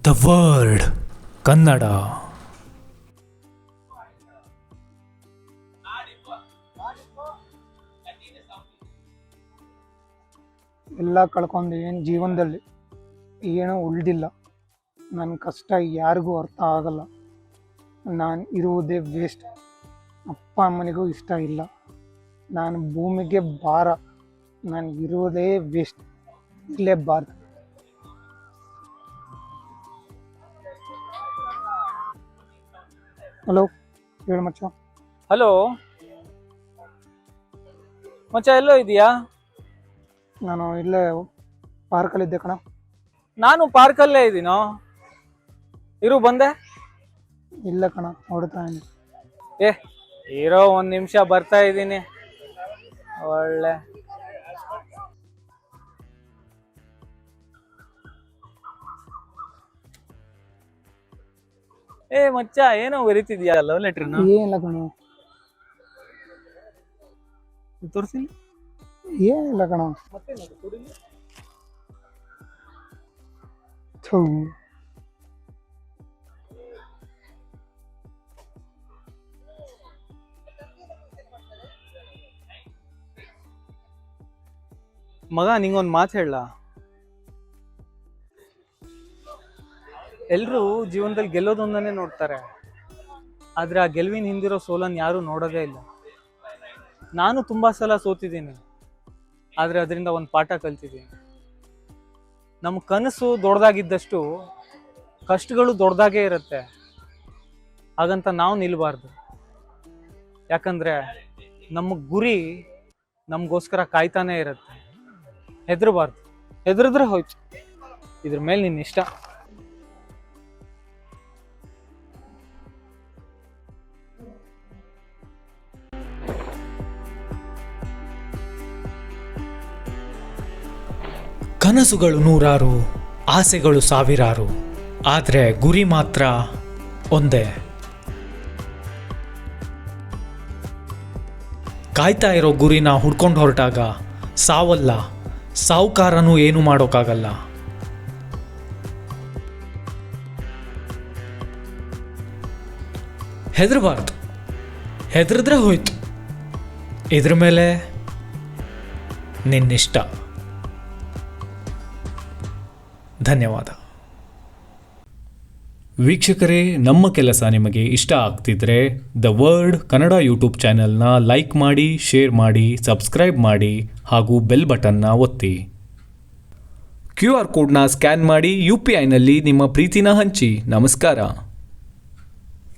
The word Kannada. ಎಲ್ಲ ಕಳ್ಕೊಂಡು ಏನು ಜೀವನದಲ್ಲಿ ಏನೂ ಉಳಿದಿಲ್ಲ. ನನ್ನ ಕಷ್ಟ ಯಾರಿಗೂ ಅರ್ಥ ಆಗಲ್ಲ. ನಾನು ಇರುವುದೇ ವೇಸ್ಟ್. ಅಪ್ಪ ಅಮ್ಮನಿಗೂ ಇಷ್ಟ ಇಲ್ಲ. ನಾನು ಭೂಮಿಗೆ ಭಾರ. ನಾನು ಇರುವುದೇ ವೇಸ್ಟ್. ಇರಲೇಬಾರ್ದು. ಹಲೋ, ಹೇಳು ಮಚ್ಚ. ಹಲೋ ಮಚ್ಚ, ಎಲ್ಲೋ ಇದೆಯಾ? ನಾನು ಇಲ್ಲೇ ಪಾರ್ಕಲ್ಲಿದ್ದೆ ಕಣ. ನಾನು ಪಾರ್ಕಲ್ಲೇ ಇದ್ದೀನೋ. ಇರು, ಬಂದೆ. ಇಲ್ಲ ಕಣ, ಹೊಡ್ತಾ ಇದ್ದೀನಿ. ಇರೋ, ಒಂದು ನಿಮಿಷ ಬರ್ತಾ ಇದ್ದೀನಿ. ಒಳ್ಳೆ ಮಚ್ಚ, ಏನೋ ಬರೀತಿದ್ಯಾ? ಲವ್ ಲೆಟ್ರನ್ನ ಏನಿಲ್ಲ ಕಣ, ತೋರಿಸಿಲ್ಲ. ಏನಿಲ್ಲ ಕಣ. ಥೂ. ಮಗ, ನಿಂಗೊಂದು ಮಾತು ಹೇಳ. ಎಲ್ರು ಜೀವನದಲ್ಲಿ ಗೆಲ್ಲೋದೊಂದನ್ನೇ ನೋಡ್ತಾರೆ, ಆದ್ರೆ ಆ ಗೆಲುವಿನ ಹಿಂದಿರೋ ಸೋಲನ್ನು ಯಾರು ನೋಡೋದೇ ಇಲ್ಲ. ನಾನು ತುಂಬಾ ಸಲ ಸೋತಿದ್ದೀನಿ, ಆದ್ರೆ ಅದರಿಂದ ಒಂದು ಪಾಠ ಕಲ್ತಿದ್ದೀನಿ. ನಮ್ಮ ಕನಸು ದೊಡ್ಡದಾಗಿದ್ದಷ್ಟು ಕಷ್ಟಗಳು ದೊಡ್ಡದಾಗೇ ಇರುತ್ತೆ. ಹಾಗಂತ ನಾವು ನಿಲ್ಬಾರ್ದು. ಯಾಕಂದ್ರೆ ನಮ್ಮ ಗುರಿ ನಮಗೋಸ್ಕರ ಕಾಯ್ತಾನೆ ಇರುತ್ತೆ. ಹೆದರಬಾರ್ದು. ಹೆದರಿದ್ರೆ ಹೋಯ್ತು. ಇದ್ರ ಮೇಲೆ ನಿನ್ನ ಇಷ್ಟ. ಕನಸುಗಳು ನೂರಾರು, ಆಸೆಗಳು ಸಾವಿರಾರು, ಆದರೆ ಗುರಿ ಮಾತ್ರ ಒಂದೇ. ಕಾಯ್ತಾ ಇರೋ ಗುರಿನ ಹುಡ್ಕೊಂಡು ಹೊರಟಾಗ ಸಾವಲ್ಲ, ಸಾವುಕಾರನೂ ಏನು ಮಾಡೋಕ್ಕಾಗಲ್ಲ. ಹೆದರಬಾರ್ದು. ಹೆದರಿದ್ರೆ ಹೋಯ್ತು. ಇದ್ರ ಮೇಲೆ ನಿನ್ನಿಷ್ಟ. ಧನ್ಯವಾದ. ವೀಕ್ಷಕರೇ, ನಮ್ಮ ಕೆಲಸ ನಿಮಗೆ ಇಷ್ಟ ಆಗ್ತಿದ್ರೆ ದ ವರ್ಡ್ ಕನ್ನಡ ಯೂಟ್ಯೂಬ್ ಚಾನೆಲ್ನ ಲೈಕ್ ಮಾಡಿ, ಶೇರ್ ಮಾಡಿ, ಸಬ್ಸ್ಕ್ರೈಬ್ ಮಾಡಿ ಹಾಗೂ ಬೆಲ್ ಬಟನ್ನ ಒತ್ತಿ. QR ಕೋಡ್ನ ಸ್ಕ್ಯಾನ್ ಮಾಡಿ UPIನಲ್ಲಿ ನಿಮ್ಮ ಪ್ರೀತಿನ ಹಂಚಿ. ನಮಸ್ಕಾರ.